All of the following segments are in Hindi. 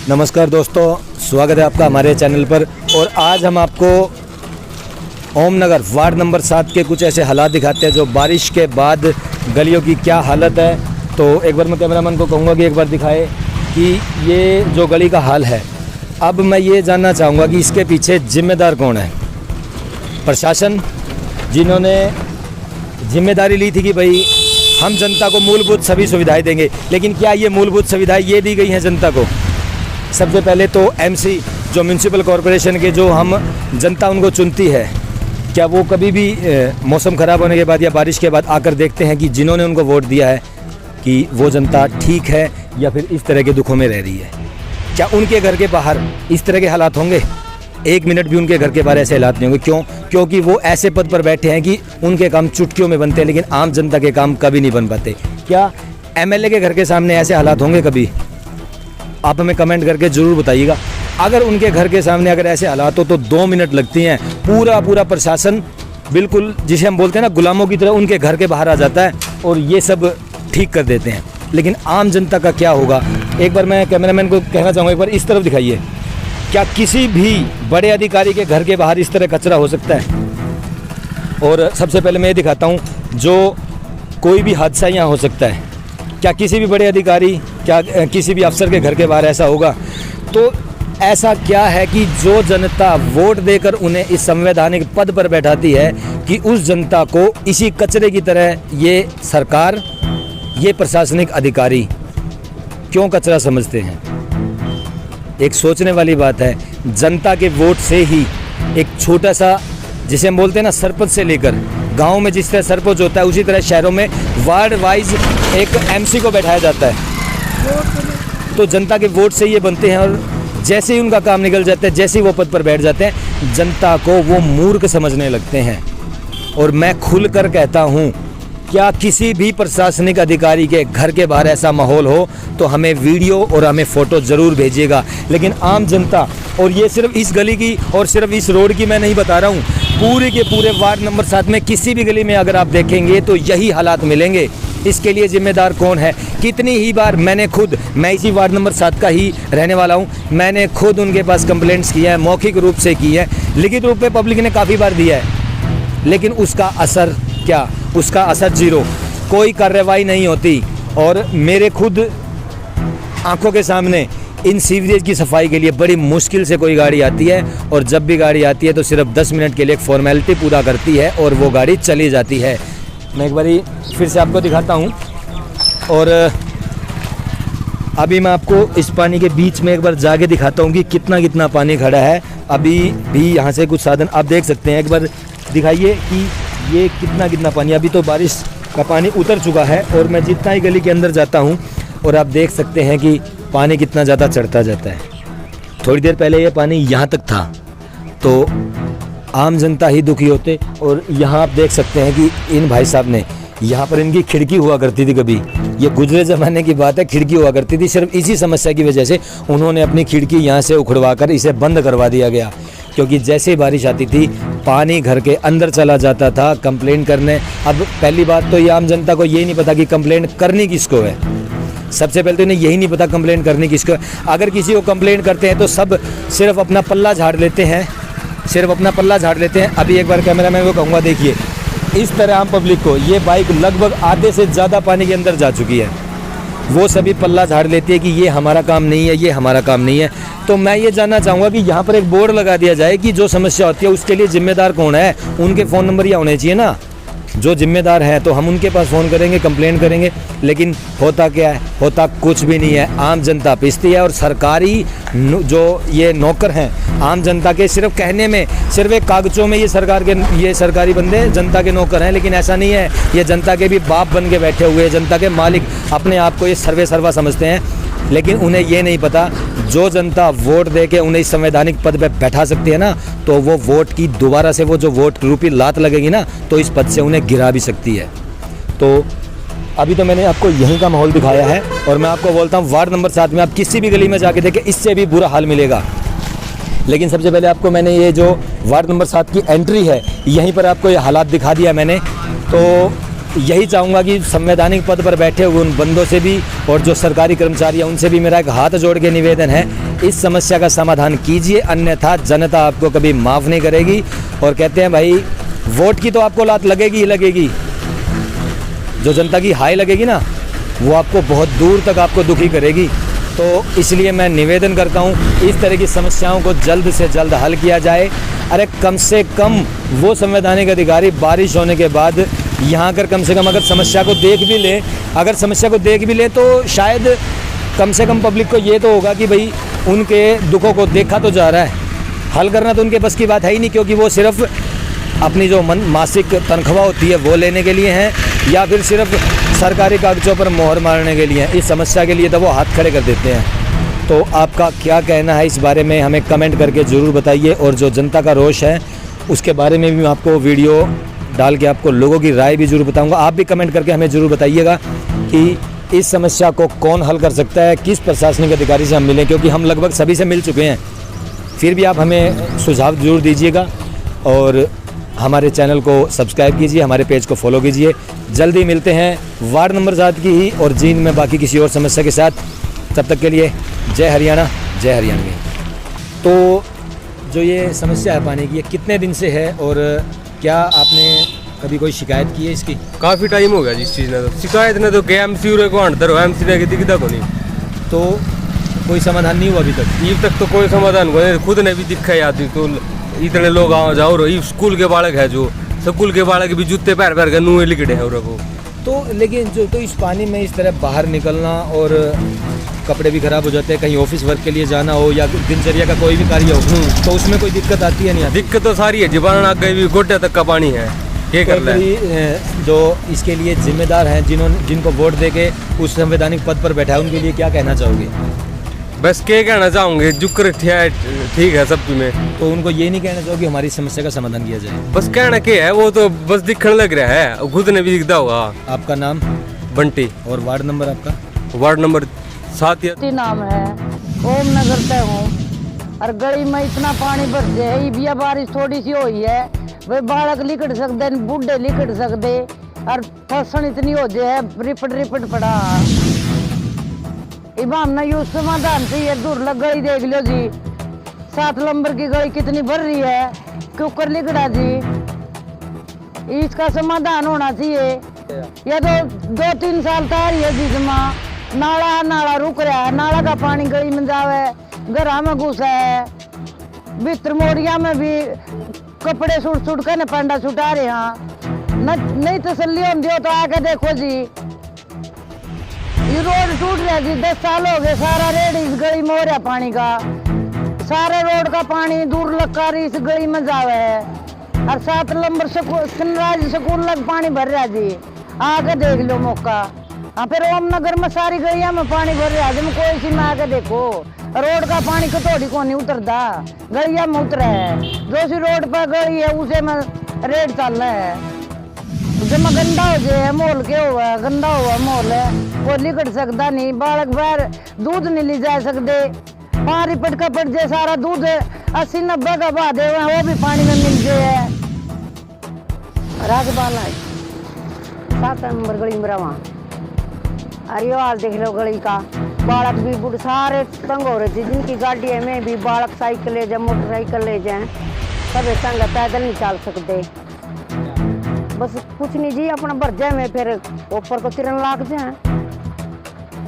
नमस्कार दोस्तों, स्वागत है आपका हमारे चैनल पर। और आज हम आपको ओमनगर वार्ड नंबर 7 के कुछ ऐसे हालात दिखाते हैं जो बारिश के बाद गलियों की क्या हालत है। तो एक बार मैं कैमरामैन को कहूँगा कि एक बार दिखाए कि ये जो गली का हाल है। अब मैं ये जानना चाहूँगा कि इसके पीछे जिम्मेदार कौन है। प्रशासन, जिन्होंने जिम्मेदारी ली थी कि भाई हम जनता को मूलभूत सभी सुविधाएं देंगे, लेकिन क्या ये मूलभूत सुविधाएं ये दी गई हैं जनता को? सबसे पहले तो एमसी जो म्यूनसिपल कॉरपोरेशन के जो हम जनता उनको चुनती है, क्या वो कभी भी मौसम ख़राब होने के बाद या बारिश के बाद आकर देखते हैं कि जिन्होंने उनको वोट दिया है कि वो जनता ठीक है या फिर इस तरह के दुखों में रह रही है? क्या उनके घर के बाहर इस तरह के हालात होंगे? एक मिनट भी उनके घर के बाहर ऐसे हालात नहीं होंगे। क्यों? क्योंकि वो ऐसे पद पर बैठे हैं कि उनके काम चुटकियों में बनते हैं, लेकिन आम जनता के काम कभी नहीं बन पाते। क्या एमएलए के घर के सामने ऐसे हालात होंगे कभी? आप हमें कमेंट करके ज़रूर बताइएगा। अगर उनके घर के सामने अगर ऐसे हालात हो तो 2 मिनट लगती हैं, पूरा प्रशासन बिल्कुल जिसे हम बोलते हैं ना गुलामों की तरह उनके घर के बाहर आ जाता है और ये सब ठीक कर देते हैं। लेकिन आम जनता का क्या होगा? एक बार मैं कैमरामैन को कहना चाहूँगा, एक बार इस तरफ दिखाइए। क्या किसी भी बड़े अधिकारी के घर के बाहर इस तरह कचरा हो सकता है? और सबसे पहले मैं ये दिखाता हूँ, जो कोई भी हादसा यहाँ हो सकता है। क्या किसी भी बड़े अधिकारी, क्या किसी भी अफसर के घर के बाहर ऐसा होगा? तो ऐसा क्या है कि जो जनता वोट देकर उन्हें इस संवैधानिक पद पर बैठाती है कि उस जनता को इसी कचरे की तरह ये सरकार, ये प्रशासनिक अधिकारी क्यों कचरा समझते हैं? एक सोचने वाली बात है। जनता के वोट से ही एक छोटा सा, जिसे हम बोलते हैं ना सरपंच से लेकर गांव में जिस तरह सरपंच होता है, उसी तरह शहरों में वार्ड वाइज एक एमसी को बैठाया जाता है। तो जनता के वोट से ये बनते हैं और जैसे ही उनका काम निकल जाता है, जैसे ही वो पद पर बैठ जाते हैं, जनता को वो मूर्ख समझने लगते हैं। और मैं खुलकर कहता हूँ, क्या किसी भी प्रशासनिक अधिकारी के घर के बाहर ऐसा माहौल हो तो हमें वीडियो और हमें फ़ोटो ज़रूर भेजिएगा। लेकिन आम जनता, और ये सिर्फ इस गली की और सिर्फ इस रोड की मैं नहीं बता रहा हूँ, पूरे के पूरे वार्ड नंबर 7 में किसी भी गली में अगर आप देखेंगे तो यही हालात मिलेंगे। इसके लिए जिम्मेदार कौन है? कितनी ही बार मैं इसी वार्ड नंबर 7 का ही रहने वाला हूँ, मैंने खुद उनके पास कंप्लेंट्स की है, मौखिक रूप से की है, लिखित रूप में पब्लिक ने काफ़ी बार दिया है, लेकिन उसका असर क्या? उसका असर जीरो, कोई कार्रवाई नहीं होती। और मेरे खुद आंखों के सामने इन सीवरेज की सफाई के लिए बड़ी मुश्किल से कोई गाड़ी आती है, और जब भी गाड़ी आती है तो सिर्फ 10 मिनट के लिए एक फॉर्मेलिटी पूरा करती है और वो गाड़ी चली जाती है। मैं एक बारी फिर से आपको दिखाता हूँ। और अभी मैं आपको इस पानी के बीच में एक बार जाके दिखाता हूँ कि कितना पानी खड़ा है। अभी भी यहाँ से कुछ साधन आप देख सकते हैं, एक बार दिखाइए कि ये कितना पानी। अभी तो बारिश का पानी उतर चुका है और मैं जितना ही गली के अंदर जाता हूँ और आप देख सकते हैं कि पानी कितना ज़्यादा चढ़ता जाता है। थोड़ी देर पहले ये पानी यहाँ तक था तो आम जनता ही दुखी होते। और यहाँ आप देख सकते हैं कि इन भाई साहब ने, यहाँ पर इनकी खिड़की हुआ करती थी, कभी ये गुजरे ज़माने की बात है, खिड़की हुआ करती थी। सिर्फ इसी समस्या की वजह से उन्होंने अपनी खिड़की यहाँ से उखड़वा कर इसे बंद करवा दिया गया, क्योंकि जैसे ही बारिश आती थी पानी घर के अंदर चला जाता था कंप्लेंट करने। अब पहली बात तो ये आम जनता को यही नहीं पता कि कंप्लेंट करनी किसको है। सबसे पहले तो इन्हें यही नहीं पता कंप्लेंट करनी किसको है। अगर किसी को कंप्लेंट करते हैं तो सब सिर्फ अपना पल्ला झाड़ लेते हैं, अभी एक बार कैमरामैन को कहूँगा, देखिए इस तरह आम पब्लिक को ये बाइक लगभग आधे से ज़्यादा पानी के अंदर जा चुकी है, वो सभी पल्ला झाड़ लेती है कि ये हमारा काम नहीं है, ये हमारा काम नहीं है। तो मैं ये जानना चाहूँगा कि यहाँ पर एक बोर्ड लगा दिया जाए कि जो समस्या होती है उसके लिए जिम्मेदार कौन है। उनके फ़ोन नंबर या होने चाहिए ना, जो जिम्मेदार हैं तो हम उनके पास फ़ोन करेंगे, कंप्लेंट करेंगे। लेकिन होता क्या है? होता कुछ भी नहीं है। आम जनता पिसती है और सरकारी जो ये नौकर हैं आम जनता के, सिर्फ कहने में, सिर्फ एक कागज़ों में ये सरकारी बंदे जनता के नौकर हैं, लेकिन ऐसा नहीं है। ये जनता के भी बाप बन के बैठे हुए, जनता के मालिक अपने आप को ये सर्वा समझते हैं। लेकिन उन्हें ये नहीं पता, जो जनता वोट दे के उन्हें इस संवैधानिक पद पे बैठा सकती है ना, तो वो वोट की दोबारा से वो जो वोट रूपी लात लगेगी ना, तो इस पद से उन्हें गिरा भी सकती है। तो अभी तो मैंने आपको यहीं का माहौल दिखाया है और मैं आपको बोलता हूँ वार्ड नंबर 7 में आप किसी भी गली में जाके देखें, इससे भी बुरा हाल मिलेगा। लेकिन सबसे पहले आपको मैंने ये जो वार्ड नंबर 7 की एंट्री है, यहीं पर आपको ये हालात दिखा दिया मैंने। तो यही चाहूँगा कि संवैधानिक पद पर बैठे हुए उन बंदों से भी और जो सरकारी कर्मचारी हैं उनसे भी मेरा एक हाथ जोड़ के निवेदन है, इस समस्या का समाधान कीजिए, अन्यथा जनता आपको कभी माफ़ नहीं करेगी। और कहते हैं भाई, वोट की तो आपको लात लगेगी ही लगेगी, जो जनता की हाय लगेगी ना, वो आपको बहुत दूर तक आपको दुखी करेगी। तो इसलिए मैं निवेदन करता हूँ, इस तरह की समस्याओं को जल्द से जल्द हल किया जाए। अरे कम से कम वो संवैधानिक अधिकारी बारिश होने के बाद यहाँ कर कम से कम अगर समस्या को देख भी ले, तो शायद कम से कम पब्लिक को ये तो होगा कि भाई उनके दुखों को देखा तो जा रहा है। हल करना तो उनके बस की बात है ही नहीं, क्योंकि वो सिर्फ अपनी जो मासिक तनख्वाह होती है वो लेने के लिए हैं, या फिर सिर्फ सरकारी कागजों पर मोहर मारने के लिए हैं। इस समस्या के लिए तो वो हाथ खड़े कर देते हैं। तो आपका क्या कहना है इस बारे में, हमें कमेंट करके ज़रूर बताइए। और जो जनता का रोष है उसके बारे में भी मैं आपको वीडियो डाल के आपको लोगों की राय भी ज़रूर बताऊंगा। आप भी कमेंट करके हमें ज़रूर बताइएगा कि इस समस्या को कौन हल कर सकता है, किस प्रशासनिक अधिकारी से हम मिलें, क्योंकि हम लगभग सभी से मिल चुके हैं। फिर भी आप हमें सुझाव ज़रूर दीजिएगा और हमारे चैनल को सब्सक्राइब कीजिए, हमारे पेज को फॉलो कीजिए। जल्दी मिलते हैं वार्ड नंबर 7 की ही और जींद में बाकी किसी और समस्या के साथ। तब तक के लिए जय हरियाणा, जय हरियाणवी। तो जो ये समस्या है पानी की, ये कितने दिन से है और क्या आपने कभी कोई शिकायत की है इसकी? काफ़ी टाइम हो गया जिस चीज़ ने, तो शिकायत ने तो के एमसी को अंडर हो, एमसी ने दिखता को नहीं, तो कोई समाधान नहीं हुआ अभी तक? तो कोई समाधान को नहीं। खुद ने भी दिखा है आदमी, तो इतने लोग आओ जाओ रही, स्कूल के बालक है, जो स्कूल के बालक भी जूते पैर पैर के नुए लिखड़े हैं वो। तो लेकिन जो तो इस पानी में इस तरह बाहर निकलना और कपड़े भी खराब हो जाते हैं, कहीं ऑफिस वर्क के लिए जाना हो या दिनचर्या का कोई भी कार्य हो, तो उसमें कोई दिक्कत आती है नहीं आती? दिक्कत तो सारी है, जीवाणु आ गई भी, गोड्डे तक का पानी है, क्या कर रहे? जो इसके लिए जिम्मेदार हैं, जिनको वोट देके उस संवैधानिक पद पर बैठा है, उनके लिए क्या कहना चाहोगे? बस क्या कहना चाहूँगे, जुक्र ठीक है सब में। तो उनको ये नहीं कहना चाहोगे हमारी समस्या का समाधान किया जाए? बस कहना क्या है, वो तो बस दिखने लग रहा है, खुद ने भी दिखता होगा। आपका नाम? बंटी। और वार्ड नंबर आपका? वार्ड नंबर 7 नाम है, ओम नगर से हूँ। और गली में इतना पानी भर जाए, बिया बारिश थोड़ी सी हुई है, वे बालक लिकट सकते, बूढ़े लिकट सकते, और फसल इतनी हो जाए, रिपट पड़ा। इबा हमने यू समाधान चाहिए, दूर लग गई देख लो जी, 7 नंबर की गली कितनी भर रही है, कुकर लिकड़ा जी, इसका समाधान होना चाहिए। या तो 2-3 साल था रही है जिसमें नाला रुक रहा है, नाला का पानी गली में जावे, घरा में घुसा है, भीतर मोड़िया में भी कपड़े सुट के न पंडा छुटा रहे हैं। नहीं तसल्ली होती हो तो आके देखो जी, ये रोड टूट रहा जी, 10 साल हो गए, सारा रेड इस गली में हो रहा पानी का, सारे रोड का पानी दूर लग इस गली में जावे है। और 7 नंबर सनराइज स्कूल लग पानी भर रहा जी, आके देख लो मौका। हाँ, फिर ओम नगर में सारी गलियां में पानी भर रहा है, कोई सी में आके देखो, रोड का पानी कतोड़ी को नहीं उतरता, गलियां में उतरा है। जो सी रोड पर गली है उसे में रेड चल रहा है, जब गंदा हो जाए मोल के हुआ, गंदा हुआ मोल है, कोई लिकट सकता नहीं, बालक बाहर दूध नहीं ले जा सकते, 5 रिपट का पट जाए, सारा दूध 80-90 का बहा दे वो भी पानी में मिल जाए। राजबाला 7 नंबर गली में रवा, अरे हाल देख लो गली का, बालक भी बुढ़ सारे तंग हो रहे थे, जिनकी गाड़ी है में भी बालक साइकिल ले जाए, मोटरसाइकिल ले जाए, सब तंग, पैदल नहीं चल सकते। बस कुछ नहीं जी, अपना भर जाए में फिर ऊपर को तिरन लाग जाए,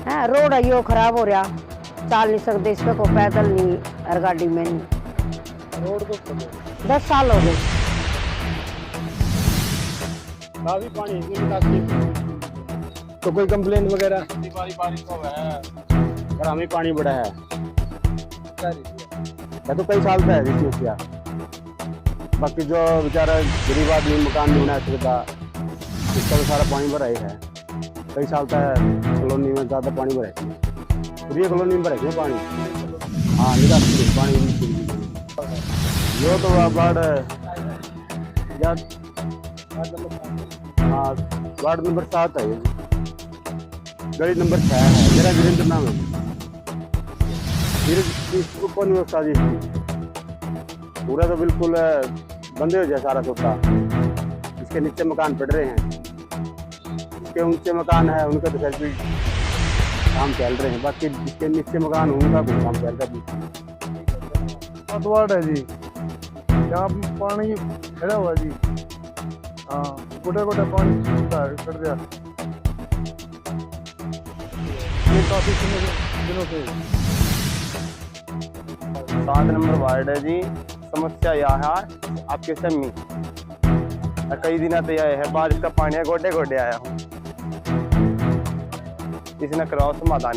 है रोड है यो खराब हो रहा, चल नहीं सकते इस पे, को पैदल नहीं और गाड़ी में नहीं। रोड को 10 साल हो गए, काफी पानी तो कोई कंप्लेन वगैरह? बारिश हो है, पर हमें पानी बड़ा है, तो कई साल से है जी समस्या। बाकी जो बेचारा गरीब आदमी मकान नहीं बना सकता, इसका तो सारा पानी भरा ही है, कई साल तक कॉलोनी में ज़्यादा पानी भरा है, पूरी कॉलोनी में भरा है पानी। हाँ, निकास पानी यो तो वार्ड, हाँ वार्ड नंबर 7 है, गली नंबर 6 है, मेरा वीरेंद्र नाम है, कौन व्यवस्था जी पूरा तो बिल्कुल बंदे हो जाए सारा सोता, इसके नीचे मकान पड़ रहे हैं, जिसके ऊंचे मकान है उनके तो फिर भी काम चल रहे हैं, बाकी जिसके नीचे मकान उनका कुछ काम चल रहा है। वार्ड है जी, यहाँ पानी खड़ा हुआ जी। हाँ, गोटे गोटे पानी चढ़ गया ये काफी दिनों से। 7 नंबर वार्ड है जी। समस्या यह है आपके सम्मी कई दिन तो यह है बारिश का पानी है, गोडे गोडे आया हूँ, इसने कराओ समाधान।